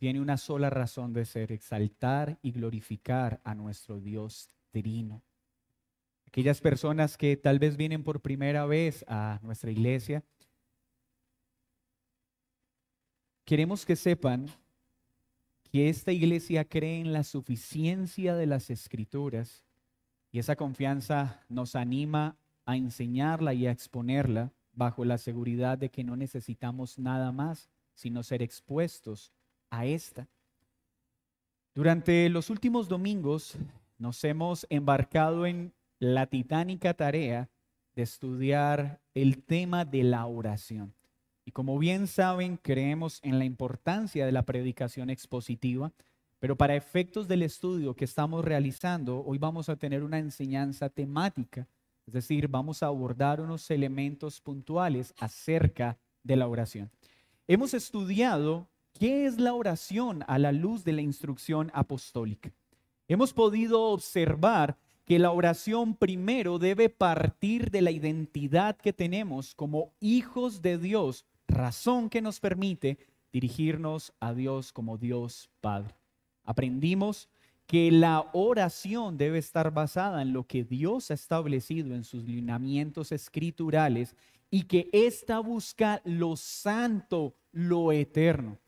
tiene una sola razón de ser: exaltar y glorificar a nuestro Dios trino. Aquellas personas que tal vez vienen por primera vez a nuestra iglesia, queremos que sepan que esta iglesia cree en la suficiencia de las Escrituras, y esa confianza nos anima a enseñarla y a exponerla bajo la seguridad de que no necesitamos nada más sino ser expuestos a esta. Durante los últimos domingos nos hemos embarcado en la titánica tarea de estudiar el tema de la oración. Y como bien saben, creemos en la importancia de la predicación expositiva, pero para efectos del estudio que estamos realizando, hoy vamos a tener una enseñanza temática, es decir, vamos a abordar unos elementos puntuales acerca de la oración. Hemos estudiado qué es la oración a la luz de la instrucción apostólica. Hemos podido observar que la oración primero debe partir de la identidad que tenemos como hijos de Dios, razón que nos permite dirigirnos a Dios como Dios Padre. Aprendimos que la oración debe estar basada en lo que Dios ha establecido en sus lineamientos escriturales y que ésta busca lo santo, lo eterno.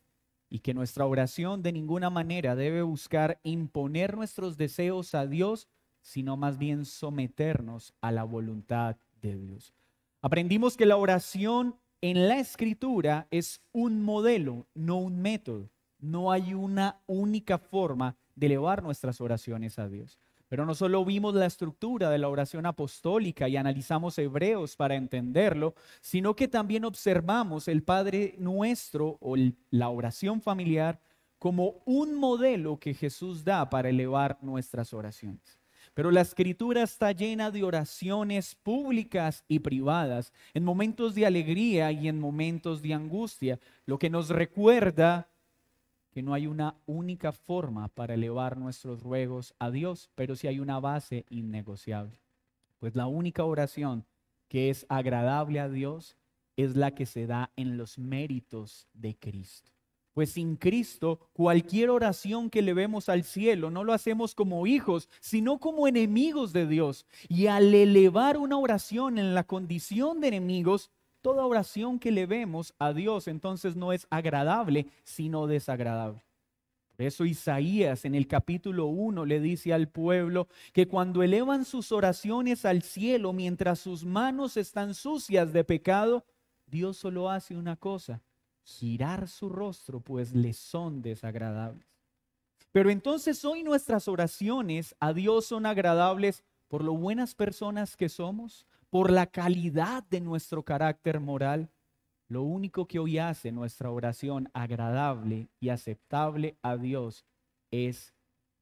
Y que nuestra oración de ninguna manera debe buscar imponer nuestros deseos a Dios, sino más bien someternos a la voluntad de Dios. Aprendimos que la oración en la Escritura es un modelo, no un método. No hay una única forma de elevar nuestras oraciones a Dios. Pero no solo vimos la estructura de la oración apostólica y analizamos Hebreos para entenderlo, sino que también observamos el Padre Nuestro o la oración familiar como un modelo que Jesús da para elevar nuestras oraciones. Pero la Escritura está llena de oraciones públicas y privadas, en momentos de alegría y en momentos de angustia, lo que nos recuerda que no hay una única forma para elevar nuestros ruegos a Dios, pero sí hay una base innegociable. Pues la única oración que es agradable a Dios es la que se da en los méritos de Cristo. Pues sin Cristo, cualquier oración que elevemos al cielo no lo hacemos como hijos, sino como enemigos de Dios. Y al elevar una oración en la condición de enemigos, toda oración que elevemos a Dios entonces no es agradable, sino desagradable. Por eso Isaías en el capítulo 1 le dice al pueblo que cuando elevan sus oraciones al cielo mientras sus manos están sucias de pecado, Dios solo hace una cosa: girar su rostro, pues les son desagradables. Pero entonces hoy nuestras oraciones a Dios son agradables por lo buenas personas que somos, por la calidad de nuestro carácter moral. Lo único que hoy hace nuestra oración agradable y aceptable a Dios es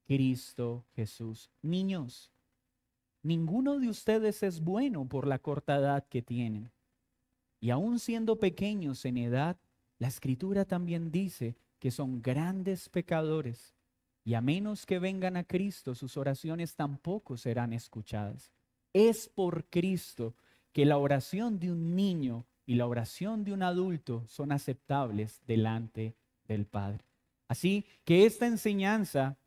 Cristo Jesús. Niños, ninguno de ustedes es bueno por la corta edad que tienen. Y aun siendo pequeños en edad, la Escritura también dice que son grandes pecadores. Y a menos que vengan a Cristo, sus oraciones tampoco serán escuchadas. Es por Cristo que la oración de un niño y la oración de un adulto son aceptables delante del Padre. Así que esta enseñanza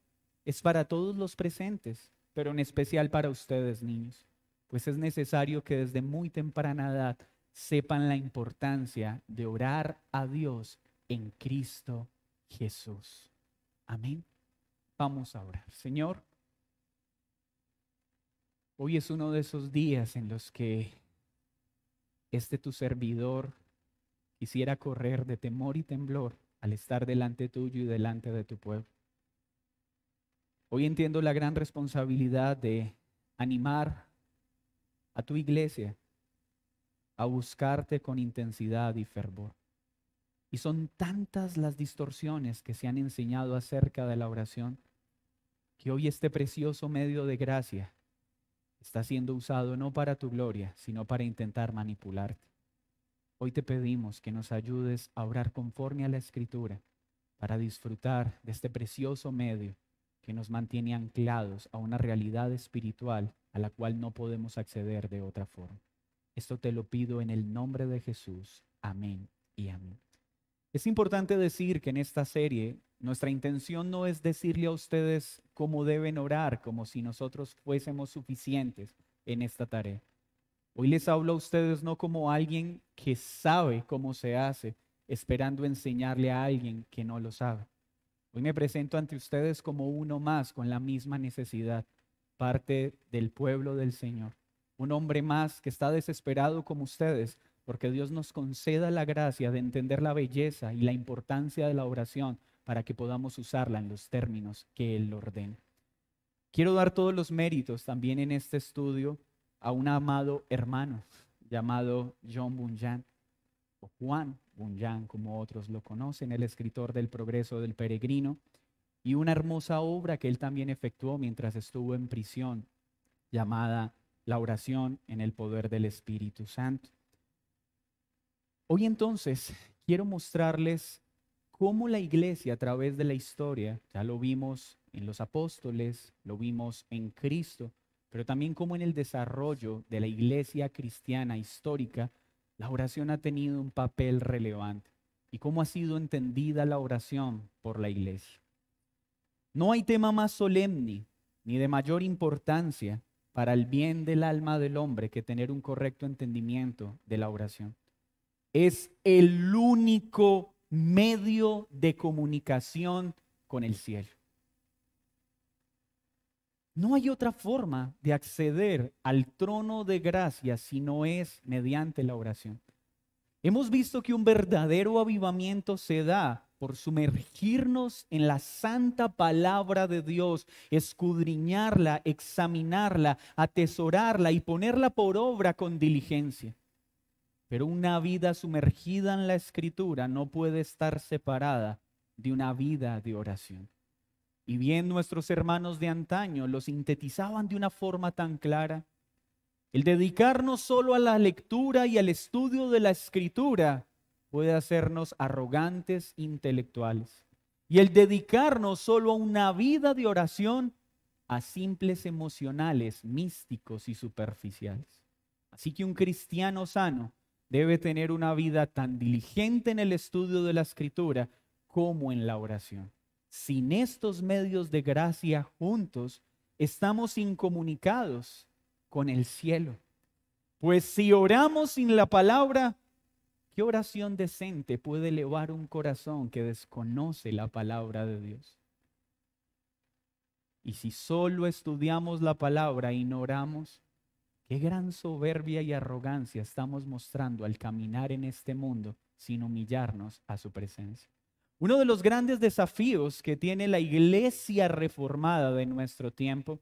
es para todos los presentes, pero en especial para ustedes, niños, pues es necesario que desde muy temprana edad sepan la importancia de orar a Dios en Cristo Jesús. Amén. Vamos a orar. Señor, hoy es uno de esos días en los que tu servidor quisiera correr de temor y temblor al estar delante tuyo y delante de tu pueblo. Hoy entiendo la gran responsabilidad de animar a tu iglesia a buscarte con intensidad y fervor. Y son tantas las distorsiones que se han enseñado acerca de la oración, que hoy este precioso medio de gracia está siendo usado no para tu gloria, sino para intentar manipularte. Hoy te pedimos que nos ayudes a orar conforme a la Escritura para disfrutar de este precioso medio que nos mantiene anclados a una realidad espiritual a la cual no podemos acceder de otra forma. Esto te lo pido en el nombre de Jesús. Amén y amén. Es importante decir que en esta serie nuestra intención no es decirle a ustedes cómo deben orar, como si nosotros fuésemos suficientes en esta tarea. Hoy les hablo a ustedes no como alguien que sabe cómo se hace, esperando enseñarle a alguien que no lo sabe. Hoy me presento ante ustedes como uno más con la misma necesidad, parte del pueblo del Señor. Un hombre más que está desesperado como ustedes, porque Dios nos conceda la gracia de entender la belleza y la importancia de la oración para que podamos usarla en los términos que Él ordena. Quiero dar todos los méritos también en este estudio a un amado hermano llamado John Bunyan, o Juan Bunyan, como otros lo conocen, el escritor del Progreso del Peregrino, y una hermosa obra que él también efectuó mientras estuvo en prisión, llamada La oración en el poder del Espíritu Santo. Hoy entonces quiero mostrarles cómo la iglesia a través de la historia, ya lo vimos en los apóstoles, lo vimos en Cristo, pero también cómo en el desarrollo de la iglesia cristiana histórica, la oración ha tenido un papel relevante y cómo ha sido entendida la oración por la iglesia. No hay tema más solemne ni de mayor importancia para el bien del alma del hombre que tener un correcto entendimiento de la oración. Es el único medio de comunicación con el cielo. No hay otra forma de acceder al trono de gracia si no es mediante la oración. Hemos visto que un verdadero avivamiento se da por sumergirnos en la santa palabra de Dios, escudriñarla, examinarla, atesorarla y ponerla por obra con diligencia. Pero una vida sumergida en la Escritura no puede estar separada de una vida de oración. Y bien nuestros hermanos de antaño lo sintetizaban de una forma tan clara. El dedicarnos solo a la lectura y al estudio de la Escritura puede hacernos arrogantes intelectuales. Y el dedicarnos solo a una vida de oración a simples emocionales, místicos y superficiales. Así que un cristiano sano debe tener una vida tan diligente en el estudio de la Escritura como en la oración. Sin estos medios de gracia juntos, estamos incomunicados con el cielo. Pues si oramos sin la palabra, ¿qué oración decente puede elevar un corazón que desconoce la palabra de Dios? Y si solo estudiamos la palabra y no oramos, qué gran soberbia y arrogancia estamos mostrando al caminar en este mundo sin humillarnos a su presencia. Uno de los grandes desafíos que tiene la iglesia reformada de nuestro tiempo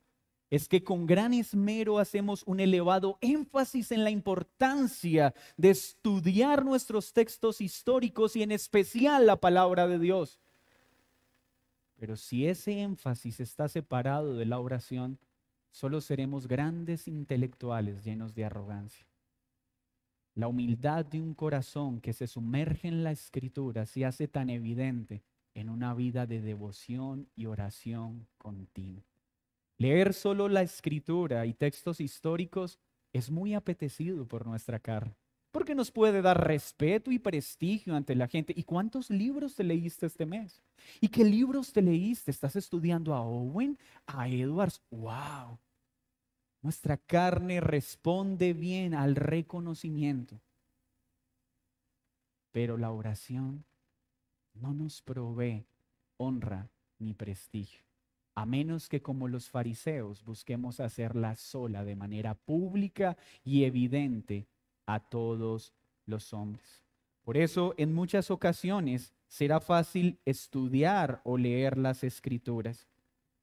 es que con gran esmero hacemos un elevado énfasis en la importancia de estudiar nuestros textos históricos y en especial la palabra de Dios. Pero si ese énfasis está separado de la oración, solo seremos grandes intelectuales llenos de arrogancia. La humildad de un corazón que se sumerge en la Escritura se hace tan evidente en una vida de devoción y oración continua. Leer solo la Escritura y textos históricos es muy apetecido por nuestra carne, porque nos puede dar respeto y prestigio ante la gente. ¿Y cuántos libros te leíste este mes? ¿Y qué libros te leíste? ¿Estás estudiando a Owen, a Edwards? ¡Wow! Nuestra carne responde bien al reconocimiento, pero la oración no nos provee honra ni prestigio, a menos que como los fariseos busquemos hacerla sola de manera pública y evidente a todos los hombres. Por eso, en muchas ocasiones será fácil estudiar o leer las Escrituras,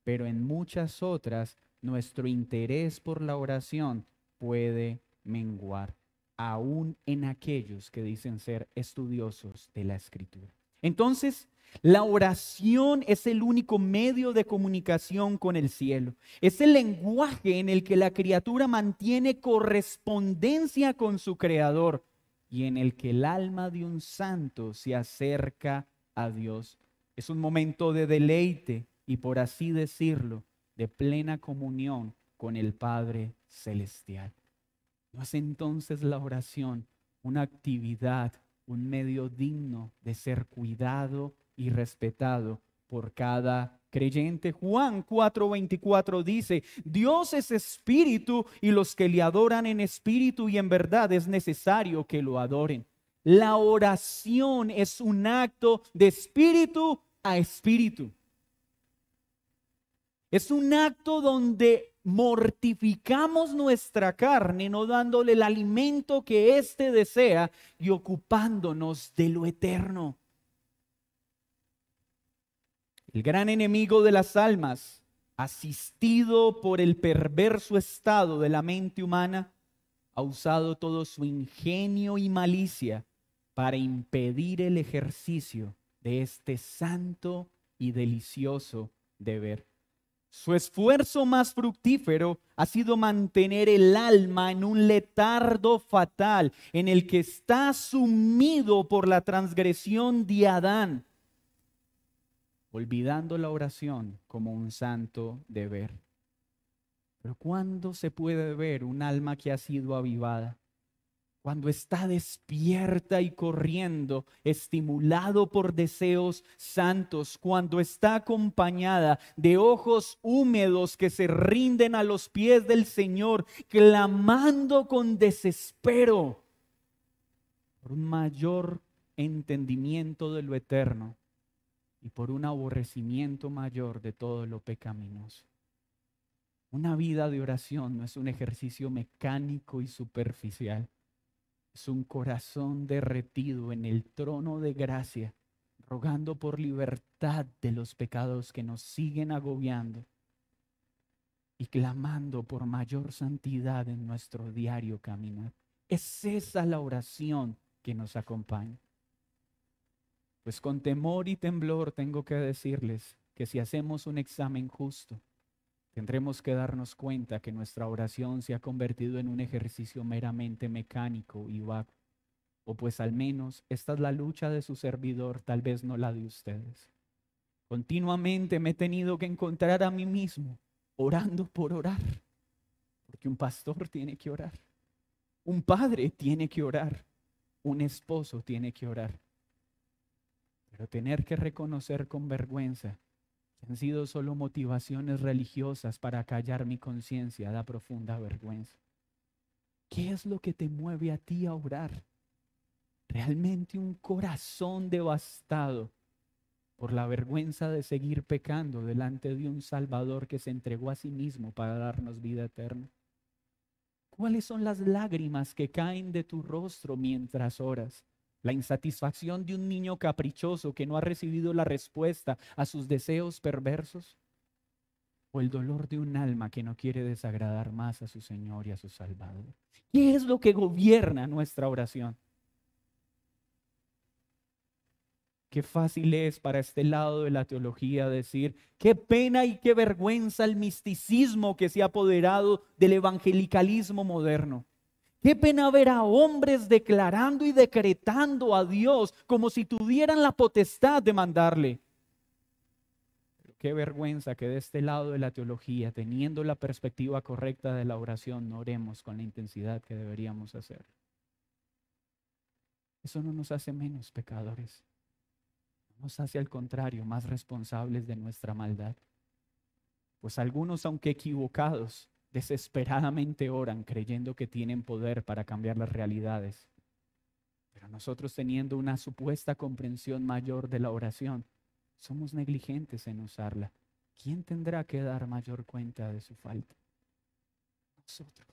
pero en muchas otras nuestro interés por la oración puede menguar, aún en aquellos que dicen ser estudiosos de la Escritura. Entonces, la oración es el único medio de comunicación con el cielo. Es el lenguaje en el que la criatura mantiene correspondencia con su Creador y en el que el alma de un santo se acerca a Dios. Es un momento de deleite y, por así decirlo, de plena comunión con el Padre Celestial. ¿No es entonces la oración una actividad un medio digno de ser cuidado y respetado por cada creyente. Juan 4:24 dice: Dios es espíritu y los que le adoran en espíritu y en verdad es necesario que lo adoren. La oración es un acto de espíritu a espíritu. Es un acto donde mortificamos nuestra carne, no dándole el alimento que éste desea y ocupándonos de lo eterno. El gran enemigo de las almas, asistido por el perverso estado de la mente humana, ha usado todo su ingenio y malicia para impedir el ejercicio de este santo y delicioso deber. Su esfuerzo más fructífero ha sido mantener el alma en un letargo fatal en el que está sumido por la transgresión de Adán, olvidando la oración como un santo deber. Pero ¿cuándo se puede ver un alma que ha sido avivada? Cuando está despierta y corriendo, estimulado por deseos santos, cuando está acompañada de ojos húmedos que se rinden a los pies del Señor, clamando con desespero por un mayor entendimiento de lo eterno y por un aborrecimiento mayor de todo lo pecaminoso. Una vida de oración no es un ejercicio mecánico y superficial. Es un corazón derretido en el trono de gracia, rogando por libertad de los pecados que nos siguen agobiando y clamando por mayor santidad en nuestro diario caminar. Es esa la oración que nos acompaña. Pues con temor y temblor tengo que decirles que si hacemos un examen justo, tendremos que darnos cuenta que nuestra oración se ha convertido en un ejercicio meramente mecánico y vago. O pues al menos esta es la lucha de su servidor, tal vez no la de ustedes. Continuamente me he tenido que encontrar a mí mismo orando por orar. Porque un pastor tiene que orar. Un padre tiene que orar. Un esposo tiene que orar. Pero tener que reconocer con vergüenza han sido solo motivaciones religiosas para callar mi conciencia, da profunda vergüenza. ¿Qué es lo que te mueve a ti a orar? Realmente un corazón devastado por la vergüenza de seguir pecando delante de un Salvador que se entregó a sí mismo para darnos vida eterna. ¿Cuáles son las lágrimas que caen de tu rostro mientras oras? La insatisfacción de un niño caprichoso que no ha recibido la respuesta a sus deseos perversos, o el dolor de un alma que no quiere desagradar más a su Señor y a su Salvador. ¿Qué es lo que gobierna nuestra oración? Qué fácil es para este lado de la teología decir: qué pena y qué vergüenza el misticismo que se ha apoderado del evangelicalismo moderno. Qué pena ver a hombres declarando y decretando a Dios como si tuvieran la potestad de mandarle. Pero qué vergüenza que de este lado de la teología, teniendo la perspectiva correcta de la oración, no oremos con la intensidad que deberíamos hacer. Eso no nos hace menos pecadores. Nos hace al contrario más responsables de nuestra maldad. Pues algunos, aunque equivocados, desesperadamente oran creyendo que tienen poder para cambiar las realidades. Pero nosotros, teniendo una supuesta comprensión mayor de la oración, somos negligentes en usarla. ¿Quién tendrá que dar mayor cuenta de su falta? Nosotros.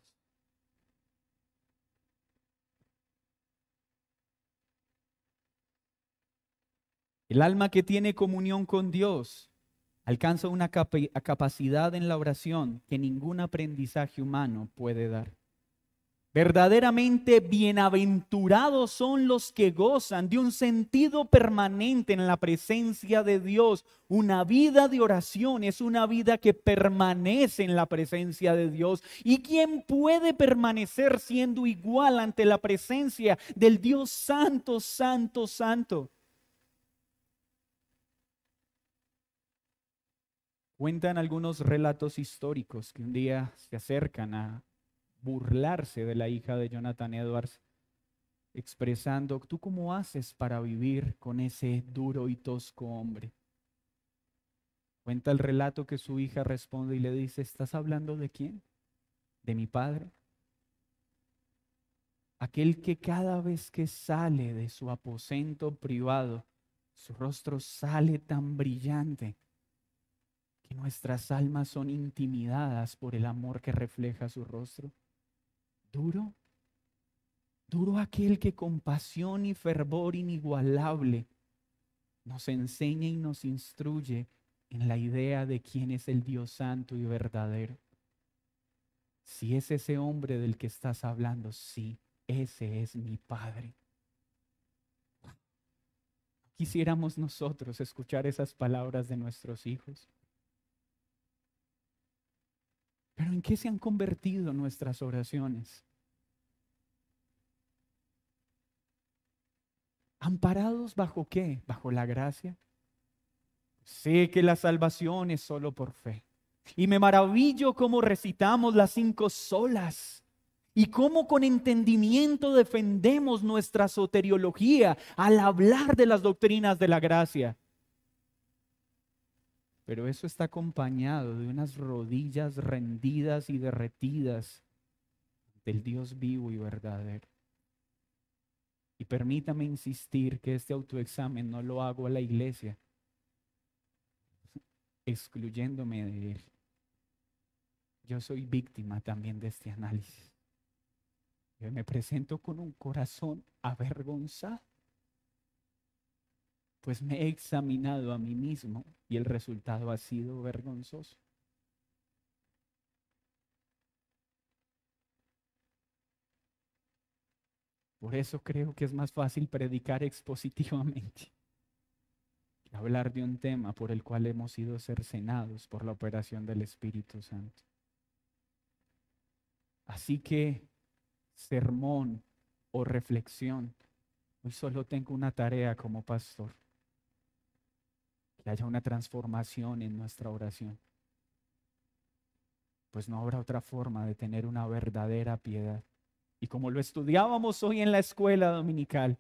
El alma que tiene comunión con Dios alcanza una capacidad en la oración que ningún aprendizaje humano puede dar. Verdaderamente bienaventurados son los que gozan de un sentido permanente en la presencia de Dios. Una vida de oración es una vida que permanece en la presencia de Dios. ¿Y quién puede permanecer siendo igual ante la presencia del Dios santo, santo, santo? Cuentan algunos relatos históricos que un día se acercan a burlarse de la hija de Jonathan Edwards expresando, ¿tú cómo haces para vivir con ese duro y tosco hombre? Cuenta el relato que su hija responde y le dice, ¿estás hablando de quién? ¿De mi padre? Aquel que cada vez que sale de su aposento privado, su rostro sale tan brillante que nuestras almas son intimidadas por el amor que refleja su rostro. Duro, duro aquel que con pasión y fervor inigualable nos enseña y nos instruye en la idea de quién es el Dios santo y verdadero. Si es ese hombre del que estás hablando, sí, ese es mi Padre. Quisiéramos nosotros escuchar esas palabras de nuestros hijos. Pero ¿en qué se han convertido nuestras oraciones? ¿Amparados bajo qué? ¿Bajo la gracia? Sé que la salvación es solo por fe. Y me maravillo cómo recitamos las 5 solas. Y cómo con entendimiento defendemos nuestra soteriología al hablar de las doctrinas de la gracia. Pero eso está acompañado de unas rodillas rendidas y derretidas del Dios vivo y verdadero. Y permítame insistir que este autoexamen no lo hago a la iglesia, excluyéndome de él. Yo soy víctima también de este análisis. Yo me presento con un corazón avergonzado, pues me he examinado a mí mismo y el resultado ha sido vergonzoso. Por eso creo que es más fácil predicar expositivamente que hablar de un tema por el cual hemos sido cercenados por la operación del Espíritu Santo. Así que, sermón o reflexión, hoy solo tengo una tarea como pastor: que haya una transformación en nuestra oración. Pues no habrá otra forma de tener una verdadera piedad. Y como lo estudiábamos hoy en la escuela dominical,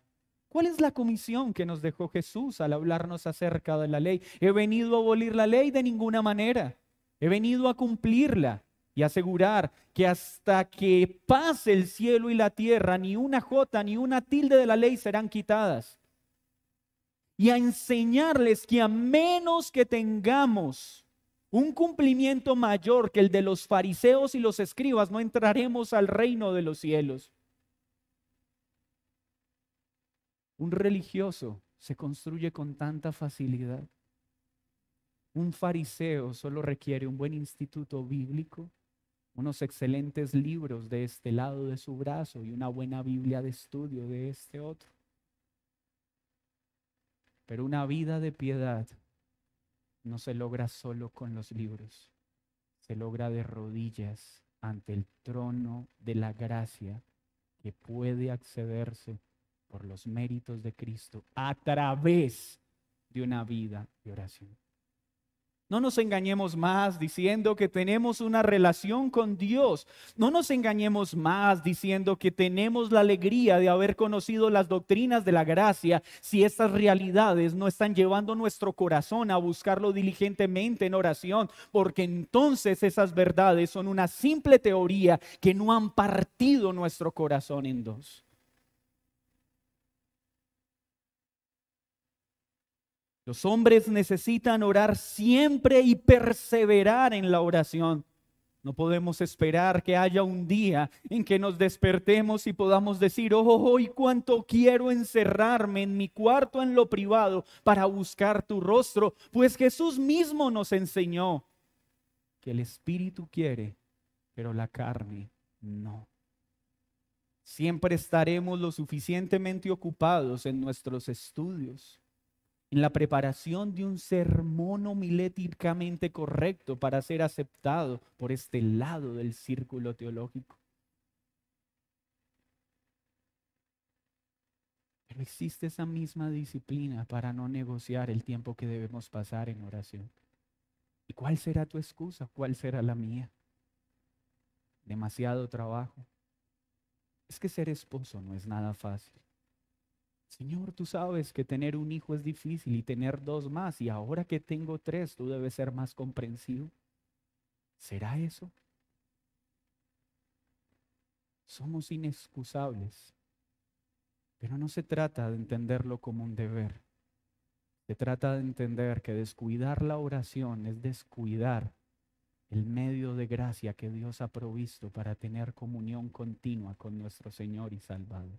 ¿cuál es la comisión que nos dejó Jesús al hablarnos acerca de la ley? ¿He venido a abolir la ley? De ninguna manera. He venido a cumplirla y asegurar que hasta que pase el cielo y la tierra, ni una jota ni una tilde de la ley serán quitadas. Y a enseñarles que a menos que tengamos un cumplimiento mayor que el de los fariseos y los escribas, no entraremos al reino de los cielos. Un religioso se construye con tanta facilidad. Un fariseo solo requiere un buen instituto bíblico, unos excelentes libros de este lado de su brazo y una buena Biblia de estudio de este otro. Pero una vida de piedad no se logra solo con los libros, se logra de rodillas ante el trono de la gracia que puede accederse por los méritos de Cristo a través de una vida de oración. No nos engañemos más diciendo que tenemos una relación con Dios. No nos engañemos más diciendo que tenemos la alegría de haber conocido las doctrinas de la gracia si estas realidades no están llevando nuestro corazón a buscarlo diligentemente en oración, porque entonces esas verdades son una simple teoría que no han partido nuestro corazón en dos. Los hombres necesitan orar siempre y perseverar en la oración. No podemos esperar que haya un día en que nos despertemos y podamos decir, hoy cuánto quiero encerrarme en mi cuarto en lo privado para buscar tu rostro. Pues Jesús mismo nos enseñó que el Espíritu quiere, pero la carne no. Siempre estaremos lo suficientemente ocupados en nuestros estudios, en la preparación de un sermón homiléticamente correcto para ser aceptado por este lado del círculo teológico. Pero existe esa misma disciplina para no negociar el tiempo que debemos pasar en oración. ¿Y cuál será tu excusa? ¿Cuál será la mía? Demasiado trabajo. Es que ser esposo no es nada fácil. Señor, tú sabes que tener un hijo es difícil y tener dos más, y ahora que tengo tres, tú debes ser más comprensivo. ¿Será eso? Somos inexcusables, pero no se trata de entenderlo como un deber. Se trata de entender que descuidar la oración es descuidar el medio de gracia que Dios ha provisto para tener comunión continua con nuestro Señor y Salvador.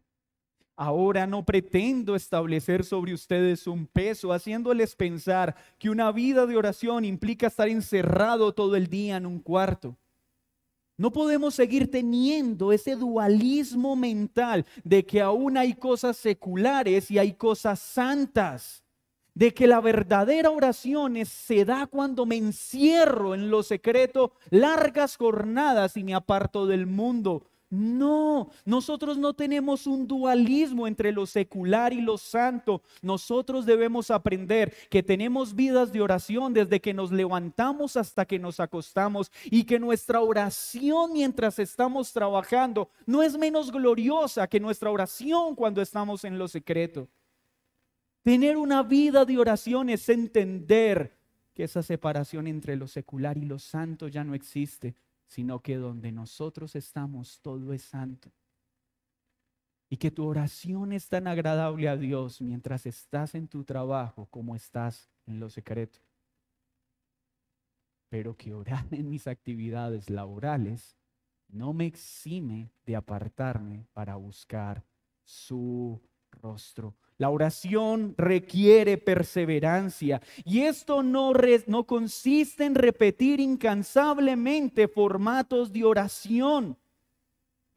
Ahora no pretendo establecer sobre ustedes un peso, haciéndoles pensar que una vida de oración implica estar encerrado todo el día en un cuarto. No podemos seguir teniendo ese dualismo mental de que aún hay cosas seculares y hay cosas santas. De que la verdadera oración se da cuando me encierro en lo secreto, largas jornadas y me aparto del mundo. No, nosotros no tenemos un dualismo entre lo secular y lo santo. Nosotros debemos aprender que tenemos vidas de oración desde que nos levantamos hasta que nos acostamos, y que nuestra oración mientras estamos trabajando no es menos gloriosa que nuestra oración cuando estamos en lo secreto. Tener una vida de oración es entender que esa separación entre lo secular y lo santo ya no existe, sino que donde nosotros estamos todo es santo. Y que tu oración es tan agradable a Dios mientras estás en tu trabajo como estás en lo secreto. Pero que orar en mis actividades laborales no me exime de apartarme para buscar su rostro. La oración requiere perseverancia, y esto no consiste en repetir incansablemente formatos de oración.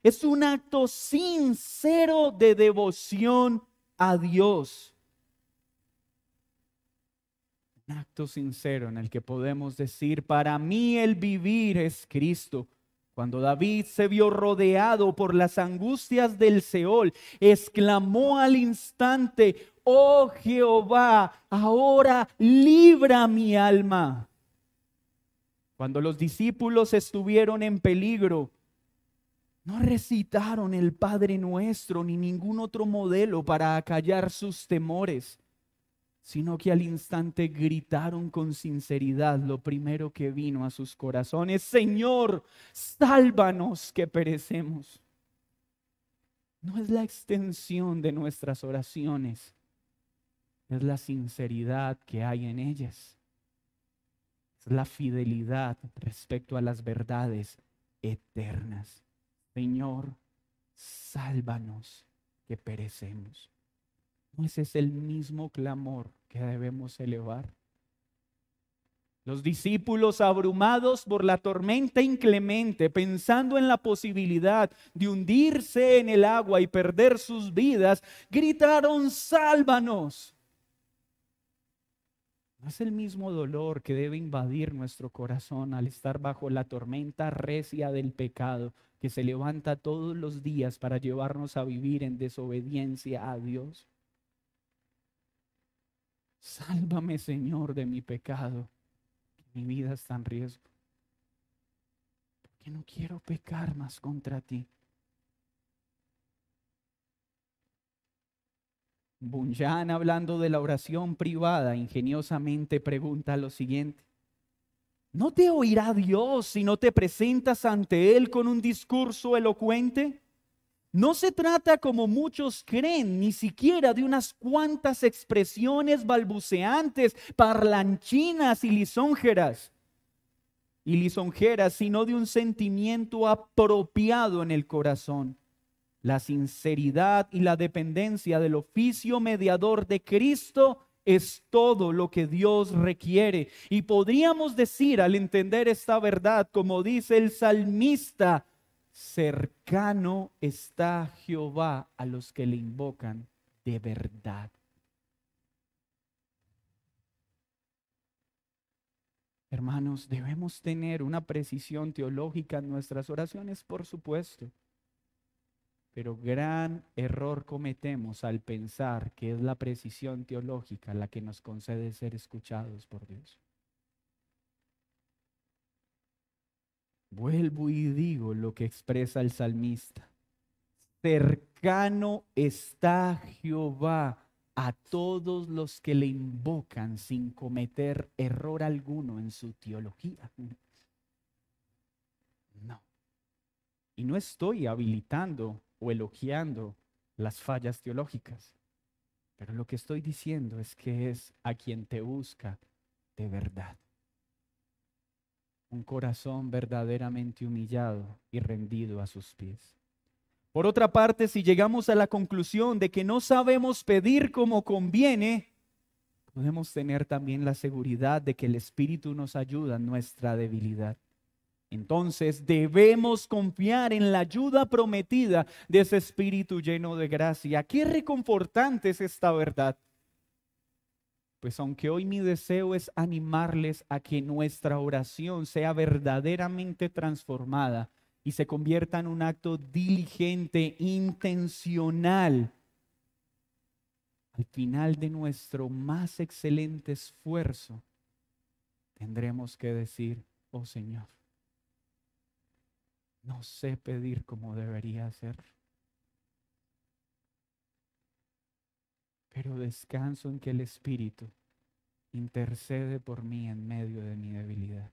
Es un acto sincero de devoción a Dios. Un acto sincero en el que podemos decir: para mí el vivir es Cristo. Cuando David se vio rodeado por las angustias del Seol, exclamó al instante: oh Jehová, ahora libra mi alma. Cuando los discípulos estuvieron en peligro, no recitaron el Padre Nuestro ni ningún otro modelo para acallar sus temores, sino que al instante gritaron con sinceridad lo primero que vino a sus corazones: Señor, sálvanos que perecemos. No es la extensión de nuestras oraciones, es la sinceridad que hay en ellas. Es la fidelidad respecto a las verdades eternas. Señor, sálvanos que perecemos. ¿No ese es el mismo clamor que debemos elevar? Los discípulos, abrumados por la tormenta inclemente, pensando en la posibilidad de hundirse en el agua y perder sus vidas, gritaron: sálvanos. ¿No es el mismo dolor que debe invadir nuestro corazón al estar bajo la tormenta recia del pecado que se levanta todos los días para llevarnos a vivir en desobediencia a Dios? Sálvame, Señor, de mi pecado. Mi vida está en riesgo, porque no quiero pecar más contra ti. Bunyan, hablando de la oración privada, ingeniosamente pregunta lo siguiente: ¿no te oirá Dios si no te presentas ante Él con un discurso elocuente? No se trata, como muchos creen, ni siquiera de unas cuantas expresiones balbuceantes, parlanchinas y lisonjeras, sino de un sentimiento apropiado en el corazón. La sinceridad y la dependencia del oficio mediador de Cristo es todo lo que Dios requiere. Y podríamos decir, al entender esta verdad, como dice el salmista: cercano está Jehová a los que le invocan de verdad. Hermanos, debemos tener una precisión teológica en nuestras oraciones, por supuesto. Pero gran error cometemos al pensar que es la precisión teológica la que nos concede ser escuchados por Dios. Vuelvo y digo lo que expresa el salmista: cercano cercano está Jehová a todos los que le invocan sin cometer error alguno en su teología. No. Y no estoy habilitando o elogiando las fallas teológicas, pero lo que estoy diciendo es que es a quien te busca de verdad. Un corazón verdaderamente humillado y rendido a sus pies. Por otra parte, si llegamos a la conclusión de que no sabemos pedir como conviene, podemos tener también la seguridad de que el Espíritu nos ayuda en nuestra debilidad. Entonces debemos confiar en la ayuda prometida de ese Espíritu lleno de gracia. Qué reconfortante es esta verdad. Pues aunque hoy mi deseo es animarles a que nuestra oración sea verdaderamente transformada y se convierta en un acto diligente, intencional, al final de nuestro más excelente esfuerzo, tendremos que decir: oh Señor, no sé pedir como debería hacer, pero descanso en que el Espíritu intercede por mí en medio de mi debilidad.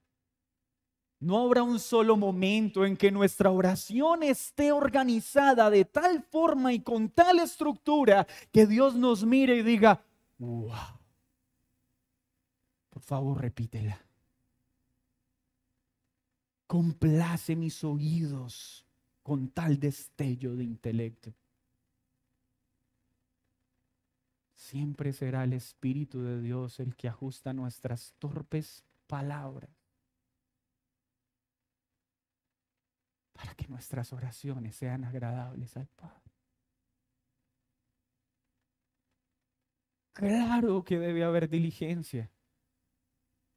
No habrá un solo momento en que nuestra oración esté organizada de tal forma y con tal estructura que Dios nos mire y diga: wow, por favor repítela. Complace mis oídos con tal destello de intelecto. Siempre será el Espíritu de Dios el que ajusta nuestras torpes palabras para que nuestras oraciones sean agradables al Padre. Claro que debe haber diligencia,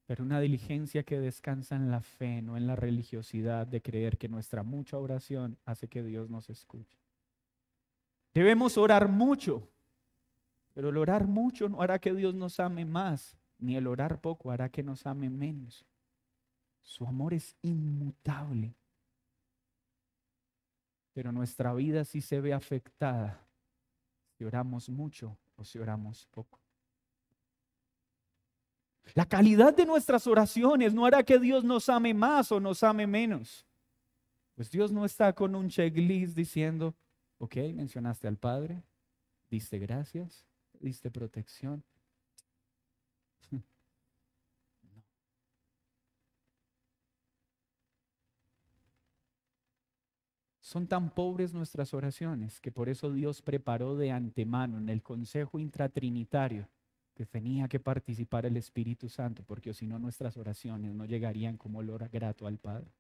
pero una diligencia que descansa en la fe, no en la religiosidad de creer que nuestra mucha oración hace que Dios nos escuche. Debemos orar mucho, pero el orar mucho no hará que Dios nos ame más, ni el orar poco hará que nos ame menos. Su amor es inmutable, pero nuestra vida sí se ve afectada si oramos mucho o si oramos poco. La calidad de nuestras oraciones no hará que Dios nos ame más o nos ame menos. Pues Dios no está con un checklist diciendo: ok, mencionaste al Padre, diste gracias, diste protección. No. Son tan pobres nuestras oraciones que por eso Dios preparó de antemano en el consejo intratrinitario que tenía que participar el Espíritu Santo, porque si no nuestras oraciones no llegarían como olor grato al Padre.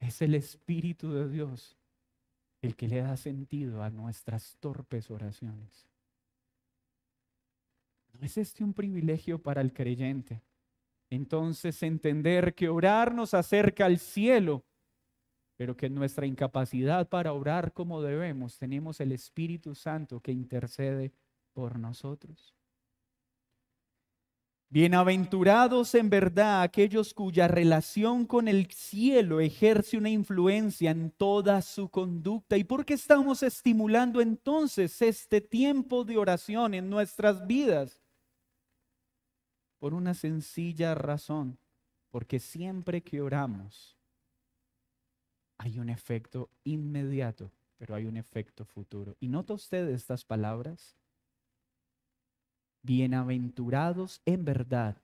Es el Espíritu de Dios el que le da sentido a nuestras torpes oraciones. ¿No es este un privilegio para el creyente? Entonces entender que orar nos acerca al cielo, pero que en nuestra incapacidad para orar como debemos, tenemos el Espíritu Santo que intercede por nosotros. Bienaventurados en verdad aquellos cuya relación con el cielo ejerce una influencia en toda su conducta. ¿Y por qué estamos estimulando entonces este tiempo de oración en nuestras vidas? Por una sencilla razón, porque siempre que oramos hay un efecto inmediato, pero hay un efecto futuro. ¿Y nota usted estas palabras? Bienaventurados en verdad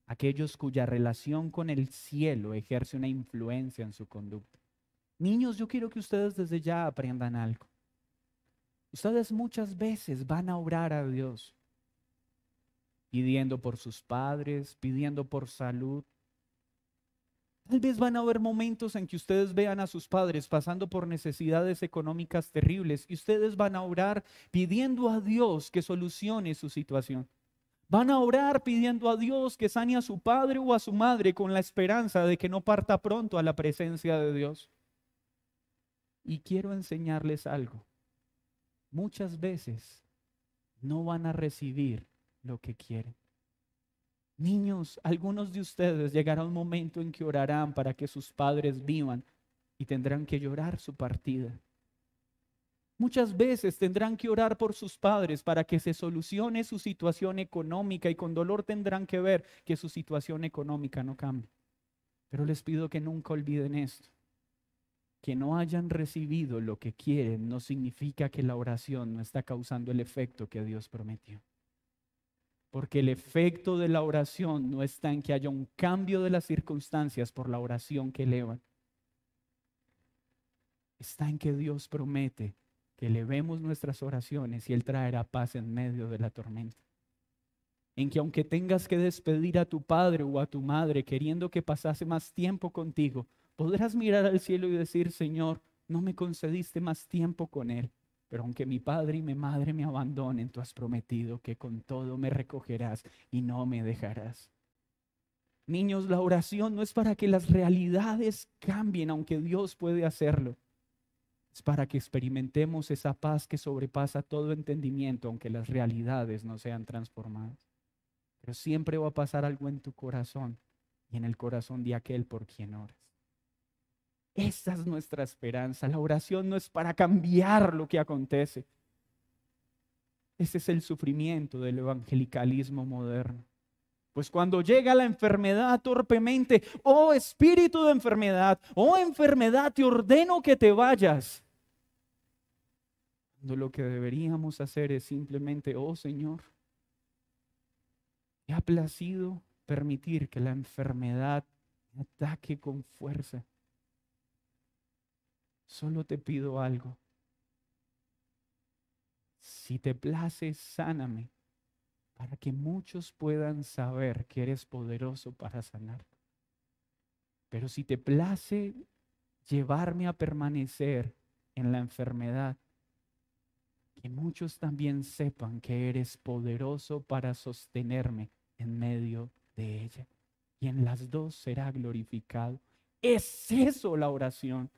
aquellos cuya relación con el cielo ejerce una influencia en su conducta. Niños, yo quiero que ustedes desde ya aprendan algo. Ustedes muchas veces van a orar a Dios, pidiendo por sus padres, pidiendo por salud. Tal vez van a haber momentos en que ustedes vean a sus padres pasando por necesidades económicas terribles y ustedes van a orar pidiendo a Dios que solucione su situación. Van a orar pidiendo a Dios que sane a su padre o a su madre con la esperanza de que no parta pronto a la presencia de Dios. Y quiero enseñarles algo. Muchas veces no van a recibir lo que quieren. Niños, algunos de ustedes llegará un momento en que orarán para que sus padres vivan y tendrán que llorar su partida. Muchas veces tendrán que orar por sus padres para que se solucione su situación económica y con dolor tendrán que ver que su situación económica no cambie. Pero les pido que nunca olviden esto. Que no hayan recibido lo que quieren no significa que la oración no está causando el efecto que Dios prometió. Porque el efecto de la oración no está en que haya un cambio de las circunstancias por la oración que elevan. Está en que Dios promete que elevemos nuestras oraciones y Él traerá paz en medio de la tormenta. En que aunque tengas que despedir a tu padre o a tu madre queriendo que pasase más tiempo contigo, podrás mirar al cielo y decir: Señor, no me concediste más tiempo con él, pero aunque mi padre y mi madre me abandonen, tú has prometido que con todo me recogerás y no me dejarás. Niños, la oración no es para que las realidades cambien, aunque Dios puede hacerlo. Es para que experimentemos esa paz que sobrepasa todo entendimiento, aunque las realidades no sean transformadas. Pero siempre va a pasar algo en tu corazón y en el corazón de aquel por quien oras. Esa es nuestra esperanza. La oración no es para cambiar lo que acontece. Ese es el sufrimiento del evangelicalismo moderno. Pues cuando llega la enfermedad torpemente: oh espíritu de enfermedad, oh enfermedad, te ordeno que te vayas. Cuando lo que deberíamos hacer es simplemente: oh Señor, ¿te ha placido permitir que la enfermedad me ataque con fuerza? Solo te pido algo. Si te place, sáname, para que muchos puedan saber que eres poderoso para sanar. Pero si te place llevarme a permanecer en la enfermedad, que muchos también sepan que eres poderoso para sostenerme en medio de ella. Y en las dos será glorificado. Es eso la oración.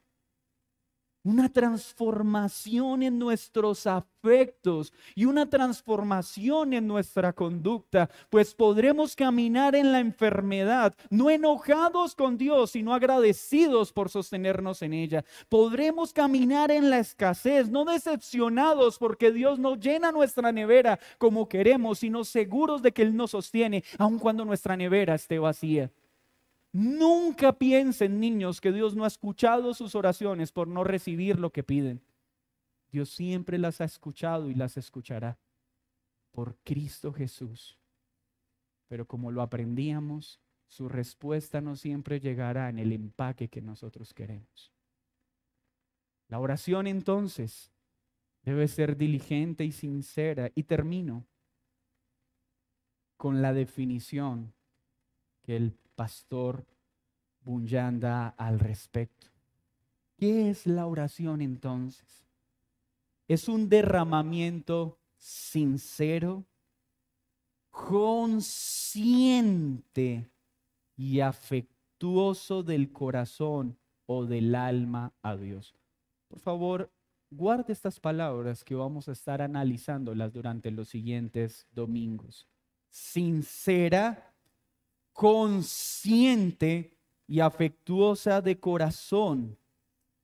Una transformación en nuestros afectos y una transformación en nuestra conducta, pues podremos caminar en la enfermedad, no enojados con Dios, sino agradecidos por sostenernos en ella. Podremos caminar en la escasez, no decepcionados porque Dios no llena nuestra nevera como queremos, sino seguros de que Él nos sostiene, aun cuando nuestra nevera esté vacía. Nunca piensen, niños, que Dios no ha escuchado sus oraciones por no recibir lo que piden. Dios siempre las ha escuchado y las escuchará por Cristo Jesús. Pero como lo aprendíamos, su respuesta no siempre llegará en el empaque que nosotros queremos. La oración entonces debe ser diligente y sincera. Y termino con la definición que el pastor Bunyan da al respecto. ¿Qué es la oración entonces? Es un derramamiento sincero, consciente y afectuoso del corazón o del alma a Dios. Por favor, guarde estas palabras que vamos a estar analizándolas durante los siguientes domingos. Sincera, consciente y afectuosa de corazón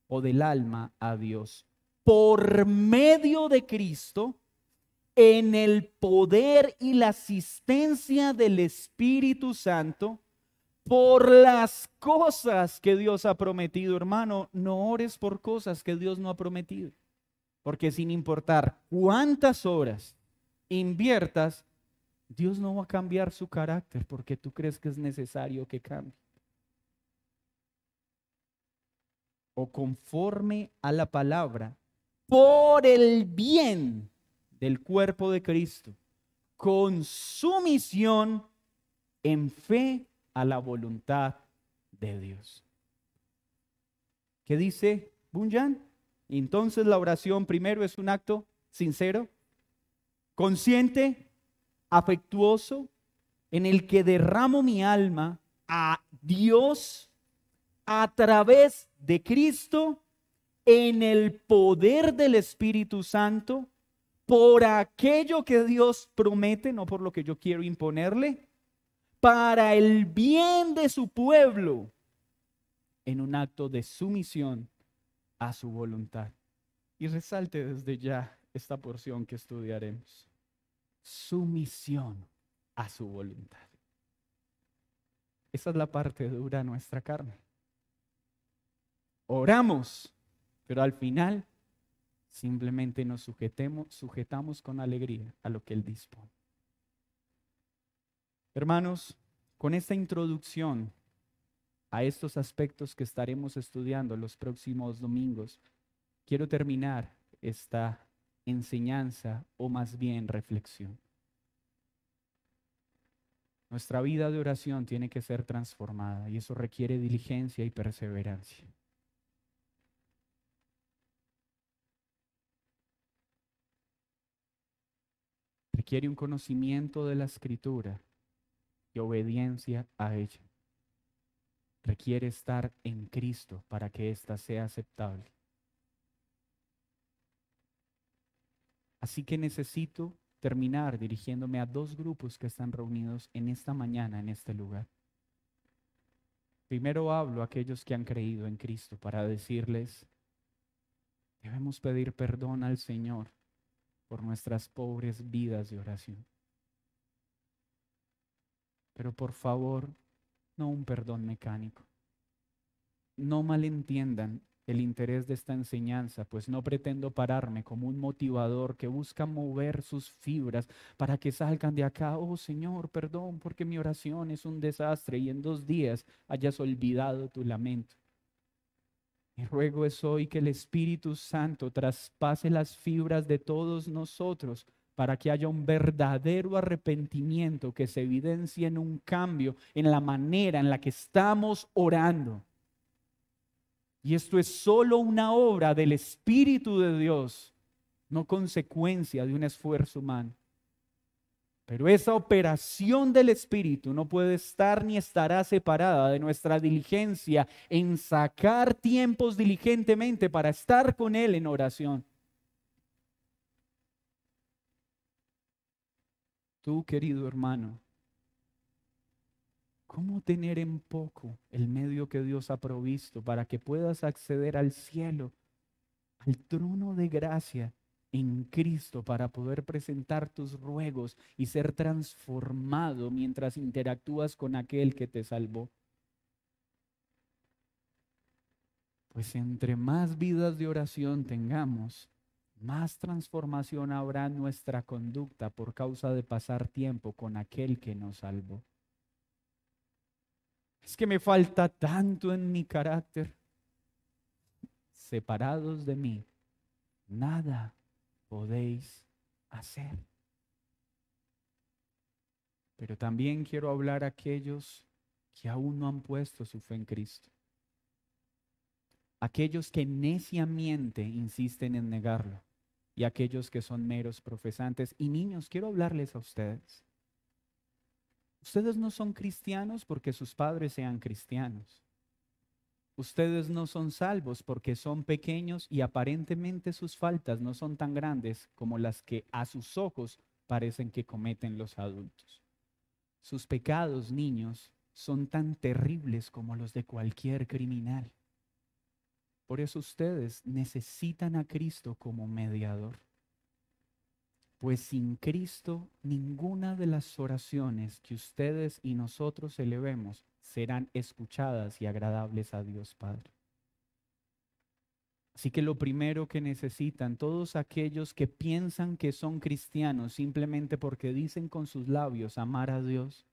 o del alma a Dios, por medio de Cristo, en el poder y la asistencia del Espíritu Santo, por las cosas que Dios ha prometido. Hermano, no ores por cosas que Dios no ha prometido, porque sin importar cuántas horas inviertas, Dios no va a cambiar su carácter porque tú crees que es necesario que cambie. O conforme a la palabra, por el bien del cuerpo de Cristo, con sumisión en fe a la voluntad de Dios. ¿Qué dice Bunyan? Entonces la oración primero es un acto sincero, consciente, afectuoso, en el que derramo mi alma a Dios a través de Cristo, en el poder del Espíritu Santo, por aquello que Dios promete, no por lo que yo quiero imponerle, para el bien de su pueblo, en un acto de sumisión a su voluntad. Y resalte desde ya esta porción que estudiaremos. Sumisión a su voluntad. Esa es la parte dura de nuestra carne. Oramos, pero al final simplemente nos sujetamos con alegría a lo que Él dispone. Hermanos, con esta introducción a estos aspectos que estaremos estudiando los próximos domingos, quiero terminar esta enseñanza o más bien reflexión. Nuestra vida de oración tiene que ser transformada y eso requiere diligencia y perseverancia. Requiere un conocimiento de la Escritura y obediencia a ella. Requiere estar en Cristo para que ésta sea aceptable. Así que necesito terminar dirigiéndome a dos grupos que están reunidos en esta mañana en este lugar. Primero hablo a aquellos que han creído en Cristo para decirles, debemos pedir perdón al Señor por nuestras pobres vidas de oración. Pero por favor, no un perdón mecánico. No malentiendan el interés de esta enseñanza, pues no pretendo pararme como un motivador que busca mover sus fibras para que salgan de acá. Oh Señor, perdón porque mi oración es un desastre y en 2 días hayas olvidado tu lamento. Mi ruego es hoy que el Espíritu Santo traspase las fibras de todos nosotros para que haya un verdadero arrepentimiento que se evidencie en un cambio en la manera en la que estamos orando. Y esto es solo una obra del Espíritu de Dios, no consecuencia de un esfuerzo humano. Pero esa operación del Espíritu no puede estar ni estará separada de nuestra diligencia en sacar tiempos diligentemente para estar con Él en oración. Tú, querido hermano, ¿cómo tener en poco el medio que Dios ha provisto para que puedas acceder al cielo, al trono de gracia en Cristo para poder presentar tus ruegos y ser transformado mientras interactúas con aquel que te salvó? Pues entre más vidas de oración tengamos, más transformación habrá en nuestra conducta por causa de pasar tiempo con aquel que nos salvó. Es que me falta tanto en mi carácter. Separados de mí, nada podéis hacer. Pero también quiero hablar a aquellos que aún no han puesto su fe en Cristo. Aquellos que neciamente insisten en negarlo. Y aquellos que son meros profesantes. Y niños, quiero hablarles a ustedes. Ustedes no son cristianos porque sus padres sean cristianos. Ustedes no son salvos porque son pequeños y aparentemente sus faltas no son tan grandes como las que a sus ojos parecen que cometen los adultos. Sus pecados, niños, son tan terribles como los de cualquier criminal. Por eso ustedes necesitan a Cristo como mediador. Pues sin Cristo, ninguna de las oraciones que ustedes y nosotros elevemos serán escuchadas y agradables a Dios Padre. Así que lo primero que necesitan todos aquellos que piensan que son cristianos simplemente porque dicen con sus labios amar a Dios,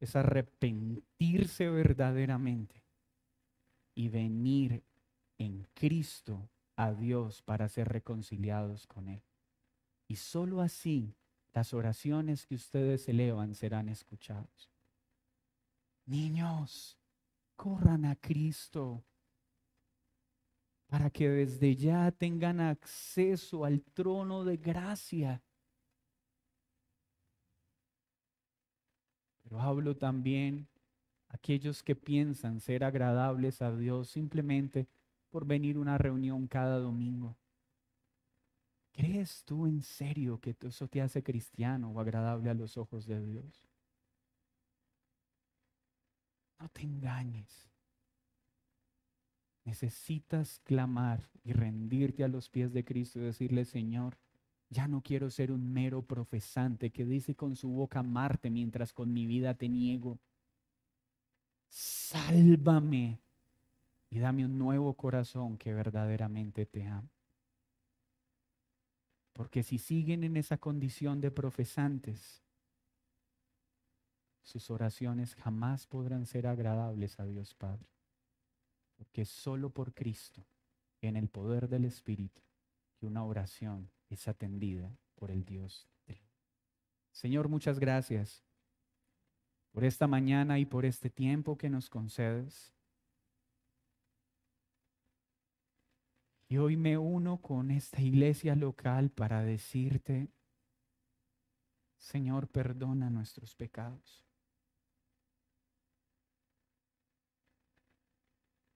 es arrepentirse verdaderamente y venir en Cristo a Dios para ser reconciliados con Él. Y solo así las oraciones que ustedes elevan serán escuchadas. Niños, corran a Cristo para que desde ya tengan acceso al trono de gracia. Pero hablo también a aquellos que piensan ser agradables a Dios simplemente por venir a una reunión cada domingo. ¿Crees tú en serio que eso te hace cristiano o agradable a los ojos de Dios? No te engañes. Necesitas clamar y rendirte a los pies de Cristo y decirle: Señor, ya no quiero ser un mero profesante que dice con su boca amarte mientras con mi vida te niego. Sálvame y dame un nuevo corazón que verdaderamente te ame. Porque si siguen en esa condición de profesantes, sus oraciones jamás podrán ser agradables a Dios Padre. Porque solo por Cristo, en el poder del Espíritu, que una oración es atendida por el Dios Trino. Señor, muchas gracias por esta mañana y por este tiempo que nos concedes. Y hoy me uno con esta iglesia local para decirte: Señor, perdona nuestros pecados.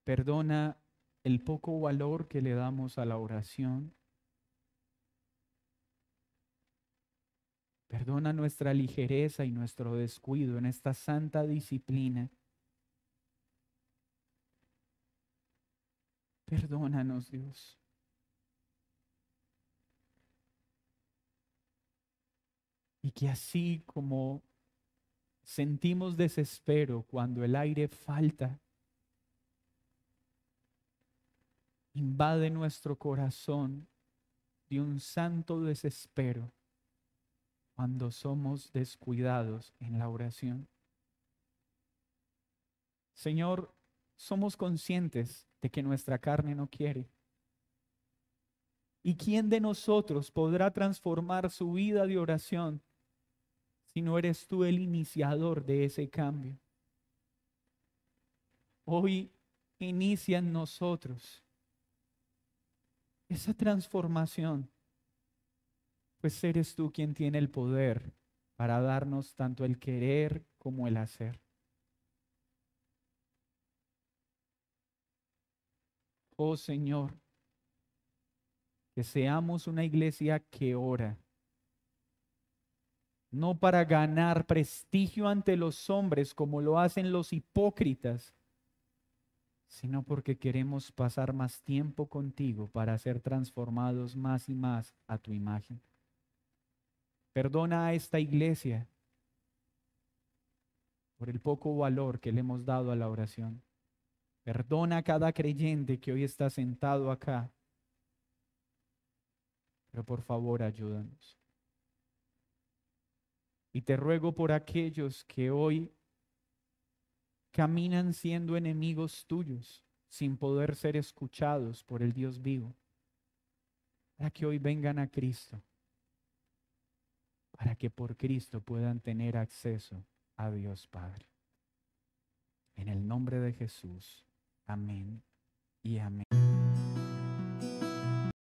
Perdona el poco valor que le damos a la oración. Perdona nuestra ligereza y nuestro descuido en esta santa disciplina. Perdónanos, Dios. Y que así como sentimos desespero cuando el aire falta, invade nuestro corazón de un santo desespero cuando somos descuidados en la oración. Señor, somos conscientes de que nuestra carne no quiere. ¿Y quién de nosotros podrá transformar su vida de oración si no eres tú el iniciador de ese cambio? Hoy inicia en nosotros esa transformación, pues eres tú quien tiene el poder para darnos tanto el querer como el hacer. Oh Señor, que seamos una iglesia que ora, no para ganar prestigio ante los hombres como lo hacen los hipócritas, sino porque queremos pasar más tiempo contigo para ser transformados más y más a tu imagen. Perdona a esta iglesia por el poco valor que le hemos dado a la oración. Perdona a cada creyente que hoy está sentado acá, pero por favor ayúdanos. Y te ruego por aquellos que hoy caminan siendo enemigos tuyos, sin poder ser escuchados por el Dios vivo, para que hoy vengan a Cristo, para que por Cristo puedan tener acceso a Dios Padre. En el nombre de Jesús, amén y amén.